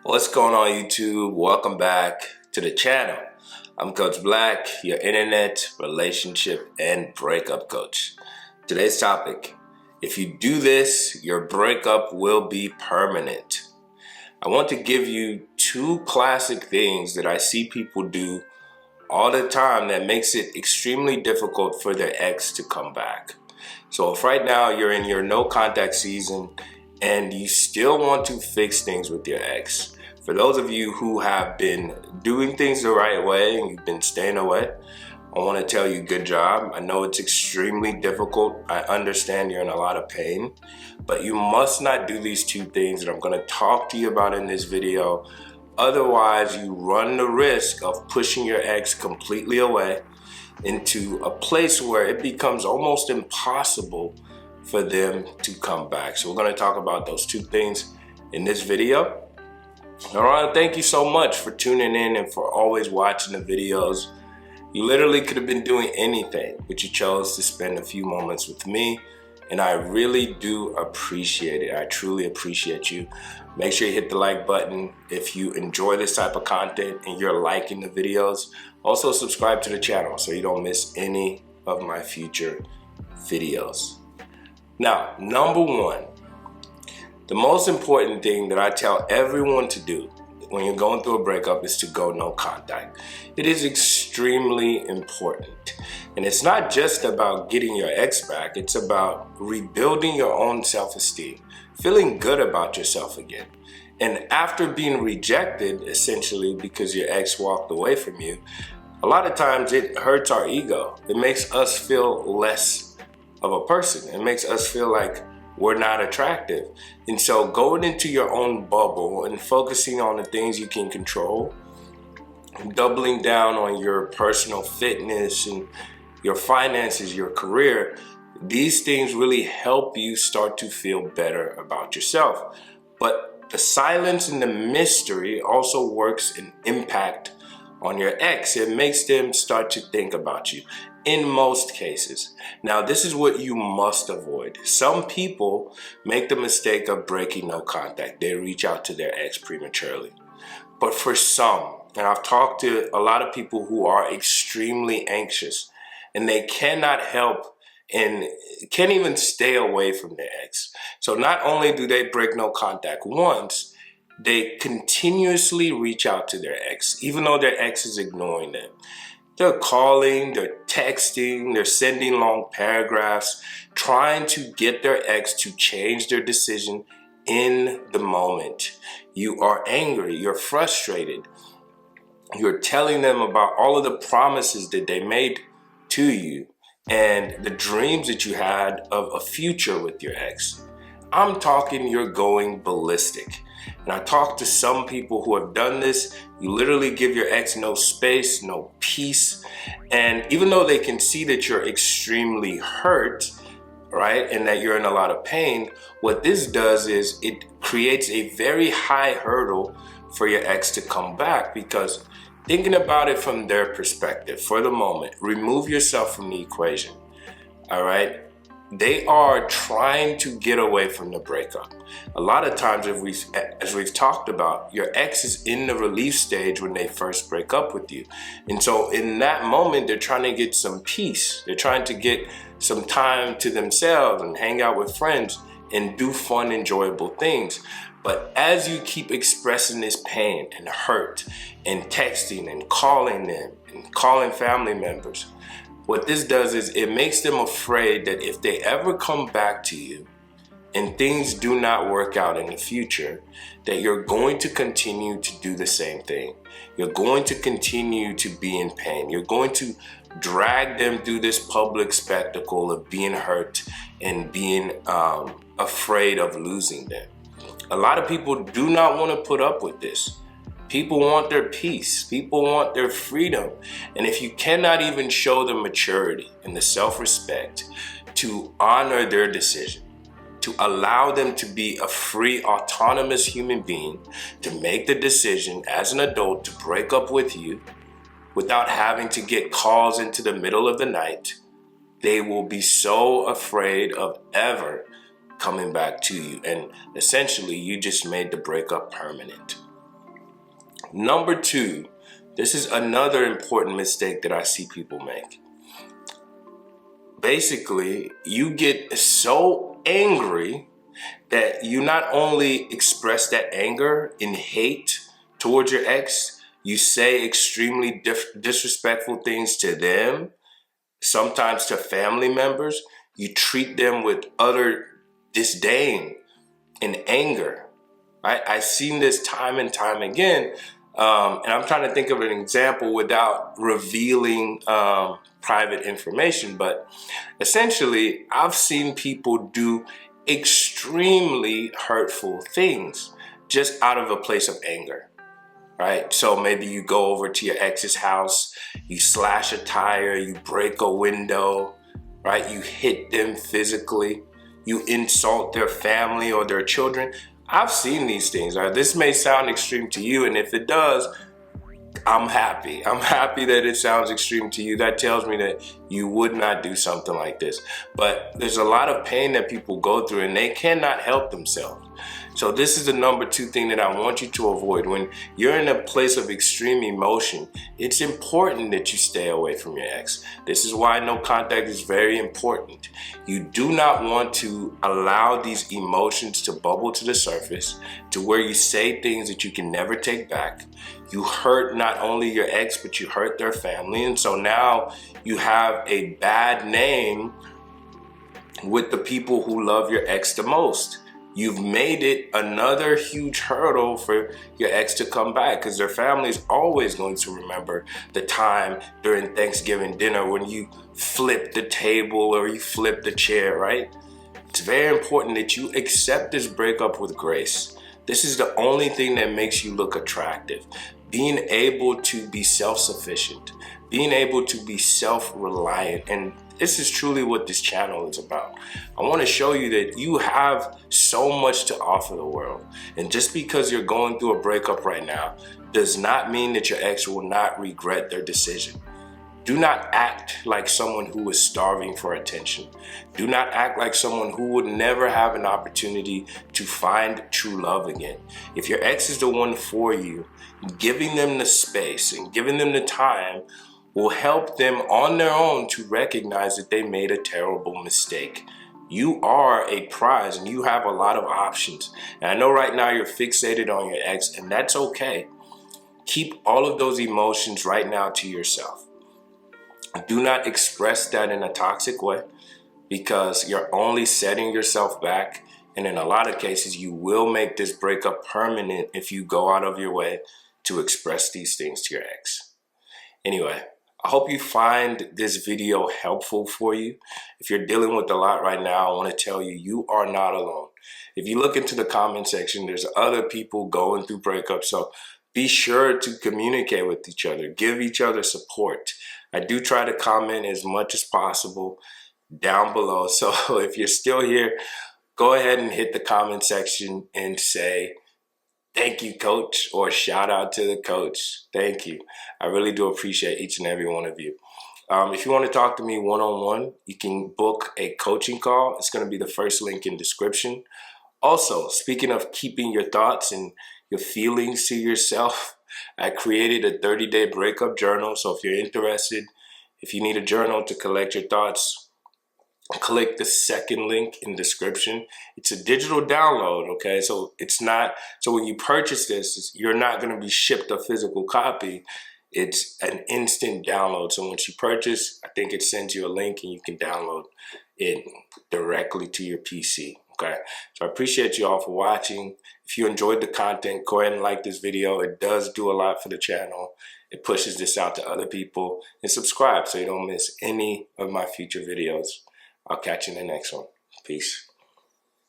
What's going on, YouTube? Welcome back to the channel. I'm Coach Black, your internet, relationship, and breakup coach. Today's topic: if you do this, your breakup will be permanent. I want to give you two classic things that I see people do all the time that makes it extremely difficult for their ex to come back. So if right now you're in your no contact season and you still want to fix things with your ex, for those of you who have been doing things the right way and you've been staying away, I want to tell you good job. I know it's extremely difficult. I understand you're in a lot of pain, but you must not do these two things that I'm going to talk to you about in this video. Otherwise, you run the risk of pushing your ex completely away into a place where it becomes almost impossible for them to come back. So we're going to talk about those two things in this video. All right, thank you so much for tuning in and for always watching the videos. You literally could have been doing anything, but you chose to spend a few moments with me, and I really do appreciate it. I truly appreciate you. Make sure you hit the like button if you enjoy this type of content and you're liking the videos. Also subscribe to the channel so you don't miss any of my future videos. Now, number one, the most important thing that I tell everyone to do when you're going through a breakup is to go no contact. It is extremely important. And it's not just about getting your ex back, it's about rebuilding your own self-esteem, feeling good about yourself again. And after being rejected, essentially because your ex walked away from you, a lot of times it hurts our ego. It makes us feel less of a person. It makes us feel like we're not attractive. And so going into your own bubble and focusing on the things you can control, doubling down on your personal fitness and your finances, your career, these things really help you start to feel better about yourself. But the silence and the mystery also works an impact on your ex. It makes them start to think about you in most cases. Now, this is what you must avoid. Some people make the mistake of breaking no contact. They reach out to their ex prematurely. But for some, and I've talked to a lot of people who are extremely anxious and they cannot help and can't even stay away from their ex. So not only do they break no contact once, they continuously reach out to their ex, even though their ex is ignoring them. They're calling, they're texting, they're sending long paragraphs, trying to get their ex to change their decision in the moment. You are angry, you're frustrated. You're telling them about all of the promises that they made to you and the dreams that you had of a future with your ex. I'm talking you're going ballistic. And I talked to some people who have done this. You literally give your ex no space, no peace. And even though they can see that you're extremely hurt, right, and that you're in a lot of pain, what this does is it creates a very high hurdle for your ex to come back, because thinking about it from their perspective for the moment, remove yourself from the equation, all right? They are trying to get away from the breakup. A lot of times, as we've talked about, your ex is in the relief stage when they first break up with you. And so in that moment, they're trying to get some peace. They're trying to get some time to themselves and hang out with friends and do fun, enjoyable things. But as you keep expressing this pain and hurt and texting and calling them and calling family members, what this does is it makes them afraid that if they ever come back to you and things do not work out in the future, that you're going to continue to do the same thing. You're going to continue to be in pain. You're going to drag them through this public spectacle of being hurt and being afraid of losing them. A lot of people do not want to put up with this. People want their peace. People want their freedom. And if you cannot even show the maturity and the self-respect to honor their decision, to allow them to be a free, autonomous human being, to make the decision as an adult to break up with you without having to get calls into the middle of the night, they will be so afraid of ever coming back to you. And essentially, you just made the breakup permanent. Number two, this is another important mistake that I see people make. Basically, you get so angry that you not only express that anger in hate towards your ex, you say extremely disrespectful things to them, sometimes to family members. You treat them with utter disdain and anger. Right? I've seen this time and time again. And I'm trying to think of an example without revealing private information. But essentially, I've seen people do extremely hurtful things just out of a place of anger. Right? So maybe you go over to your ex's house, you slash a tire, you break a window, right? You hit them physically, you insult their family or their children. I've seen these things. Right? This may sound extreme to you, and if it does, I'm happy. I'm happy that it sounds extreme to you. That tells me that you would not do something like this. But there's a lot of pain that people go through and they cannot help themselves. So this is the number two thing that I want you to avoid. When you're in a place of extreme emotion, it's important that you stay away from your ex. This is why no contact is very important. You do not want to allow these emotions to bubble to the surface to where you say things that you can never take back. You hurt not only your ex, but you hurt their family. And so now you have a bad name with the people who love your ex the most. You've made it another huge hurdle for your ex to come back, because their family is always going to remember the time during Thanksgiving dinner when you flipped the table or you flipped the chair, right? It's very important that you accept this breakup with grace. This is the only thing that makes you look attractive. Being able to be self-sufficient, being able to be self-reliant, and this is truly what this channel is about. I want to show you that you have so much to offer the world. And just because you're going through a breakup right now does not mean that your ex will not regret their decision. Do not act like someone who is starving for attention. Do not act like someone who would never have an opportunity to find true love again. If your ex is the one for you, giving them the space and giving them the time will help them on their own to recognize that they made a terrible mistake. You are a prize and you have a lot of options. And I know right now you're fixated on your ex, and that's okay. Keep all of those emotions right now to yourself. Do not express that in a toxic way, because you're only setting yourself back. And in a lot of cases, you will make this breakup permanent if you go out of your way to express these things to your ex. Anyway, I hope you find this video helpful for you. If you're dealing with a lot right now, I want to tell you, you are not alone. If you look into the comment section, there's other people going through breakups. So be sure to communicate with each other. Give each other support. I do try to comment as much as possible down below. So if you're still here, go ahead and hit the comment section and say, "Thank you, coach," or shout out to the coach. Thank you. I really do appreciate each and every one of you. If you want to talk to me one-on-one, you can book a coaching call. It's going to be the first link in description. Also, speaking of keeping your thoughts and your feelings to yourself, I created a 30-day breakup journal. So if you're interested, if you need a journal to collect your thoughts, click the second link in description. It's a digital download, okay? So it's not, so when you purchase this, you're not going to be shipped a physical copy. It's an instant download. So once you purchase, I think it sends you a link and you can download it directly to your PC. Okay, so I appreciate you all for watching. If you enjoyed the content, go ahead and like this video. It does do a lot for the channel. It pushes this out to other people. And subscribe so you don't miss any of my future videos. I'll catch you in the next one. Peace.